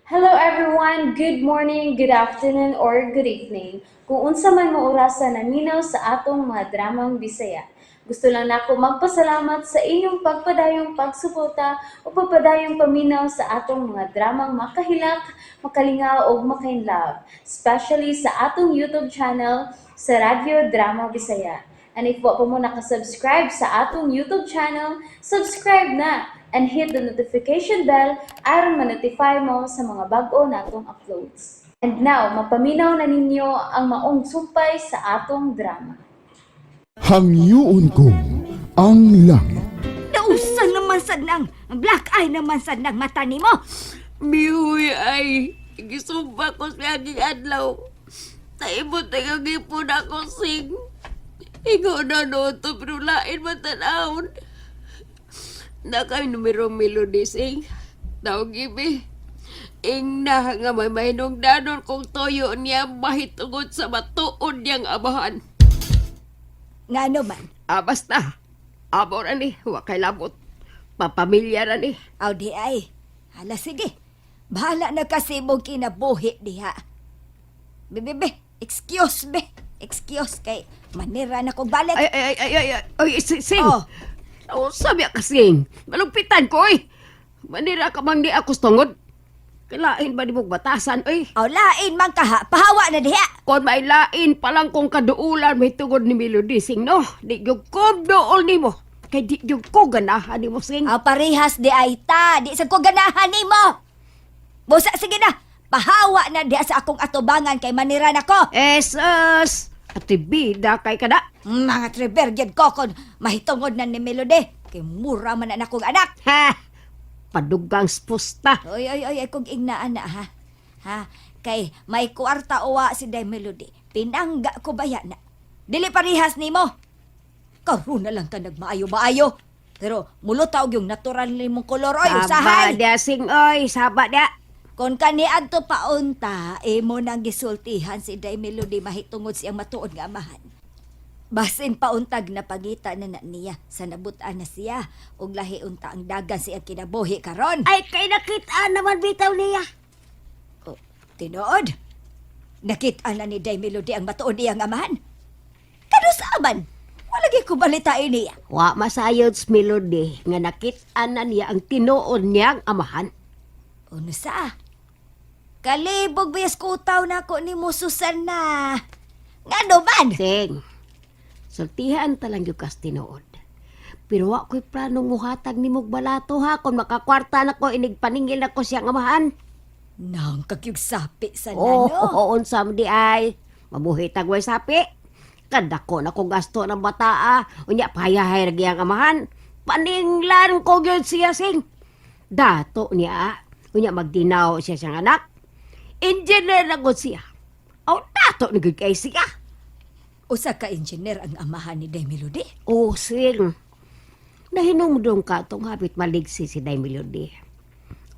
Hello everyone, good morning, good afternoon, or good evening. Kung unsa man mo orasan naminaw sa atong mga dramang Bisaya. Gusto lang nako magpasalamat sa inyong pagpadayong pagsuporta o pagpadayong paminaw sa atong mga dramang makahilak, makalingaw o makainlove, especially sa atong YouTube channel sa Radyo Drama Bisaya. And if wa pa mo nakasubscribe sa atong YouTube channel, subscribe na and hit the notification bell aron ma-notify mo sa mga bag-o natong uploads. And now, mapaminaw na ninyo ang maong sumpay sa atong drama. Hangyuon ko ang langit. Nausan naman sad nang black eye naman sad nang mata nimo. Mihoy ay gisumba ko sa aging adlaw. Naibot ang agipon ako sing. Ikaw na noto pero lain matanahon. Na kami numerong melody sing. Tawag ibi. Ing na nga may mahinong danon kong toyo niya mahitungod sa matuon niyang abahan. Ngano man? Basta. Abo na ni. Wakay labot. Papamilya na ni. Aw di ay. Hala sige. Bahala na kasi mong kinabuhi diha. Bebe, excuse be. Excuse kay manira na kong balik. Sing. Oh. Oh, sabi ka kasing. Malugpitan ko eh. Manira ka mang di ako tungod. Kailain ba di mo batasan eh? Aw lain man kaha. Pahawa na diha. Kung may lain palang kung kaduulan may tungod ni Melody Sing, no? Di yung ko dool ni mo. Kay di yung ko ganahan ni mo, Sing. Aw parehas di ay ta. Di sa ko ganahan nimo. Busa sige na. Pahawa na diha sa akong atubangan kay manira na ko. Esus! Ati bida kay kada. Mga trebergyad ko kon mahitungod na ni Melody. Kay mura man na akong anak. Ha! Padugang spusta. Oy, kung ignaan na ha. Ha? Kay may kwarta uwa si Day Melody. Pinangga ko baya na. Dili parihas ni mo. Karoon na lang ka nagmaayo-maayo. Pero mulutaw yung natural ni mong kolor. Oy, Saba usahay. dia, Sing, oy. Saba dia. Kung kaniad to paunta, mo nang gisultihan si Day Melody mahitungod siyang matuod nga amahan. Basin pauntag na pagita na niya sa nabutan na siya ug lahi unta ang dagan siyang kinabuhi karon. Ay, kay nakita naman bitaw niya. Oh, tinuod. Nakita na ni Day Melody ang matuod niyang amahan. Kano saaman? Walagi ko balitain niya. Wa masayod si Melody nga nakita na niya ang tinuod niyang amahan. Ano sa? Kalibog bayas kutaw na ko ni mo Susana. Nga man? Sing, sultihan talang yung kas tinuod. Pero wa ko'y planong muhatag ni mong balato ha. Kung makakwarta na ko, inigpaningil na ko siyang amahan. Nang kagyug sapi sa Oo, nano. unsam di ay. Mabuhi tagway sapi. Kadako na ko gasto ng bataa. Unya, pahayahay lagi ang amahan. Paninglan ko yun siya, Sing. Dato niya. Unya, magdinaw siya siyang anak. Engineer na ko siya. O, dato na kay siya. Usa ka engineer ang amahan ni Day Melody. Oh, Sing. Nahinumdong ka itong hapit maligsi si Day Melody.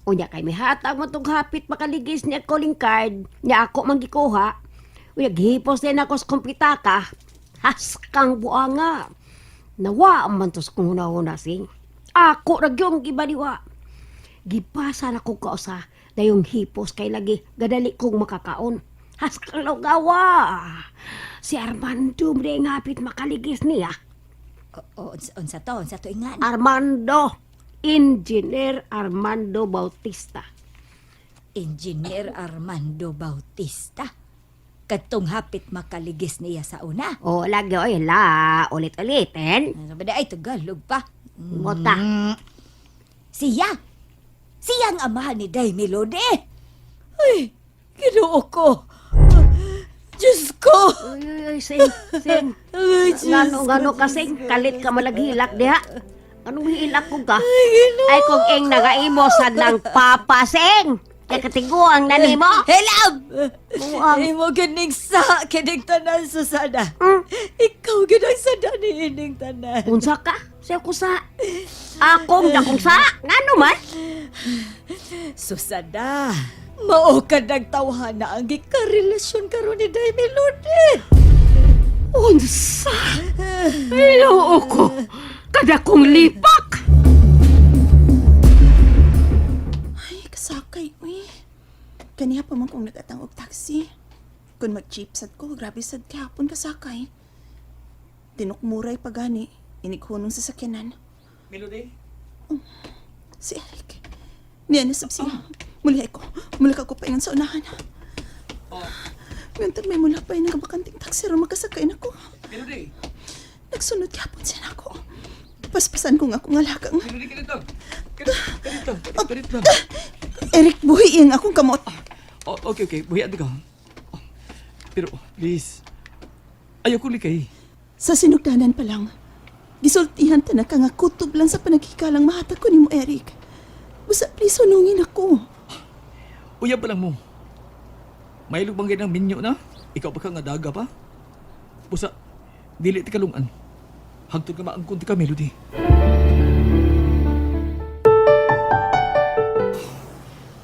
Unya kay may hatag mo itong hapit makaligis niya calling card. Niya ako manggikuha. Unya gihipos din ako sa kumpitaka. Haskang buanga. Nawa man tos kung huna-huna, Sing. Ako ragyong gibaliwa. Gipasa na ko kausa na yung hipos kay lagi gadali kong makakaon. Haskang gawa. Si Armando mre nga hapit makaligis niya. Unsa to ingan. Armando. Engineer Armando Bautista. Engineer Armando Bautista. Kadtong hapit makaligis niya sa una. O, lagi oy, la. Ulit-ulitin. Ano ba ay Tagalog pa? Mota. Siya! Siya ang amahan ni Day Melody! Ay, ginoo ko! Diyos ko! Uy, Sing. Ay, Diyos Ngano ka, Sing? Kalit ka malaghilak diha. Anong hilak ko ka? Ay, ginoo! Ay, kung ing nagaimo sa ng papa, Sing. Kaya katiguang nani mo. Helam! Buang. Ay mo kining sa, kining tanan, Susana. Hmm? Ikaw ginang sada ni ining tanan. Unsa ka? Siya ko sa. Akong dakong sa. Ngano man? Susana, mao ka nagtawhana ang gikarelasyon karon ni Day Melody. Unsa? Ay, ko. Kada kong lipak. Ay, kasakay, uy. Kaniya pa man kung nagatang og taxi. Kung mag-jeep sad ko, grabe sad kahapon kasakay. Tinukmuray pa gani, inighunong sa sakyanan. Melody? Si Eric. Niya nasab siya. Muli ka ko pa sa unahan. Ngantag may mula pa yung nagabakanting taxi ron magkasakay na ko. Melody? Nagsunod kahapon siya na ako. Paspasan ko nga akong alagang. Melody, ganito. Ganito. Eric, buhiin akong kamot. Okay. Buhiyan ka. Pero, please. Ayaw ko likay. Sa sinugdanan pa lang, gisultihan ta na ka nga kutob lang sa panaghikalang mahatag ko ni mo, Eric. Basta please, hunungin ako. Uya pa lang mo. May lugbang ng minyo na. Ikaw pa ka nga daga pa. Busa, dili ti kalungan. Hagtod ka maangkon ti ka, Melody.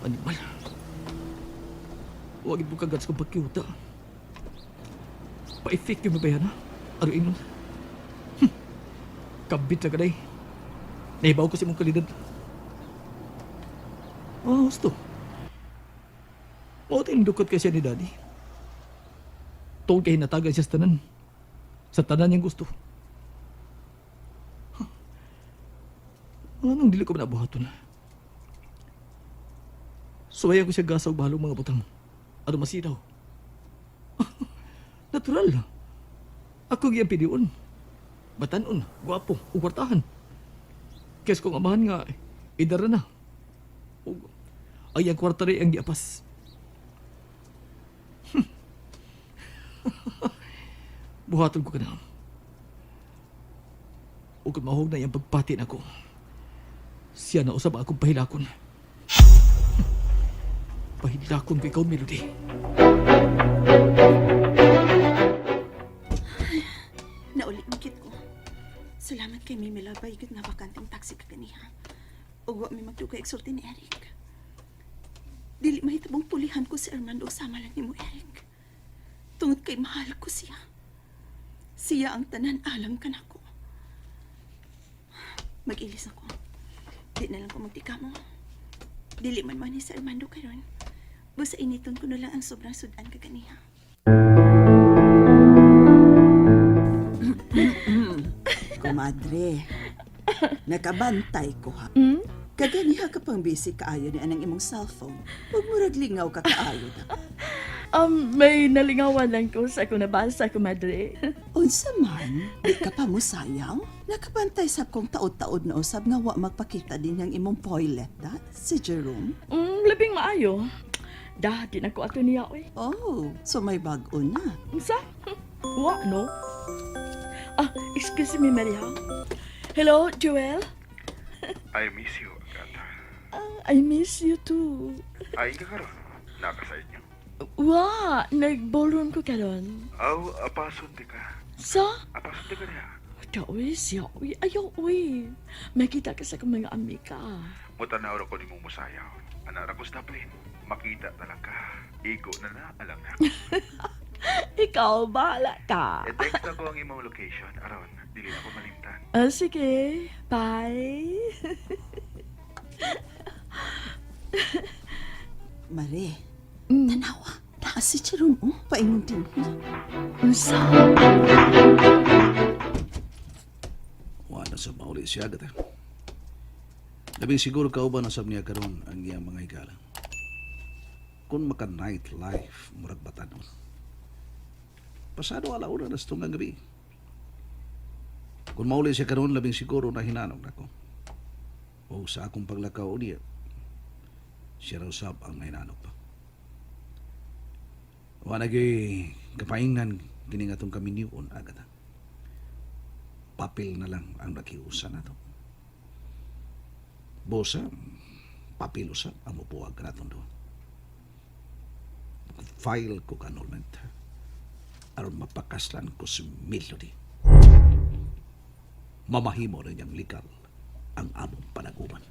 Animal. Huwag mo kagats kong pagkiuta. Pa-effect yung mabayan, ha? Aruin mo. Kabit na ka na eh. Nahibaw ko si mong kalidad. Gusto. O, tinudukot kasi ni Daddy. Tungkol kayo natagal siya sa tanan. Sa tanan niyang gusto. Anong dili ko nabuhaton? Suwaya ko siya gasaw balong mga butang. Ano masinaw? Natural. Ako giyang pidiyon. Batanon, guwapo, ugwartahan. Kaya kong amahan nga, idara na. Ay, ang kwarta rin ang giapas. Buhaton ko ka na. O kung mahog na yung pagpati na ko, siya na usap akong pahilakon. Pahilakon ko ikaw, Melody. Naulit-mikit ko. Salamat kay Mimi Labay nga bakanting taxi ka ganiha. O wa may magdugay eksulti ni Eric. Dili mahitabong pulihan ko si Armando sama lang ni mo, Eric. Tungod kay mahal ko siya. Siya ang tanan alang ka na ko. Mag-ilis ako. Di na lang ko magtika mo. Dili man man ni si Armando karon. Basta initon ko na lang ang sobrang sudan ka ganiha. Kumadre, nakabantay ko ha. Kaganiha ka pang busy kaayo ni anang imong cellphone. Huwag mo raglingaw ka kaayo na. May nalingawan lang ko sa akong nabasa ko, madre. Unsa man, di ka pa mo sayang? Nakabantay sab kong taod-taod na usab nga wa magpakita din ang imong poilet da, si Jerome. Labing maayo. Di na ko ato niya, oy. Oh, so may bag-o na. Sa? Wa, no? Excuse me, Maria. Hello, Joel? I miss you, Agatha. I miss you too. Ay ka karon, naka sa inyo. Wa, nag-ballroom ko karon. Aw, apason di ka. Sa? Apason di ka niya. Uy, siya, uy. Ayaw, uy. Makita ka sa kong mga amika. Mutanaw ra ko ni mong musayaw. Anak ko staplin. Makita talaga. Igo na alam na. Ikaw, bahala ka. E-text ako ang imong location. Aron, dili na ko malimtan. Sige. Bye. Mare, tanawa. Naa si Jerome, paingon din mo. Sa? Wala sa mauli siya agad. Labing siguro kauban na sab niya karon ang iyang mga higala. Kung maka nightlife, murag batanon. Pasado alauna na sa tungang gabi. Kung mauli siya karon, labing siguro na hinanong na ko. O sa akong paglakaw niya, siya raw sab ang hinanong pa. Wala nagay kapaingnan gining atong kami niyon agad. Papel na lang ang nakiusa na to. Bosa, papel usap ang mupuwag ka natin doon. File ko ka annulment aron mapakaslan ko si Melody. Mamahimo rin niyang likal ang among panaguman.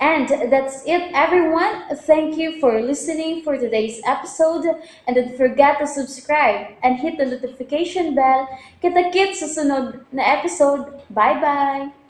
And that's it, everyone. Thank you for listening for today's episode. And don't forget to subscribe and hit the notification bell. Kita-kits sa sunod na episode. Bye-bye!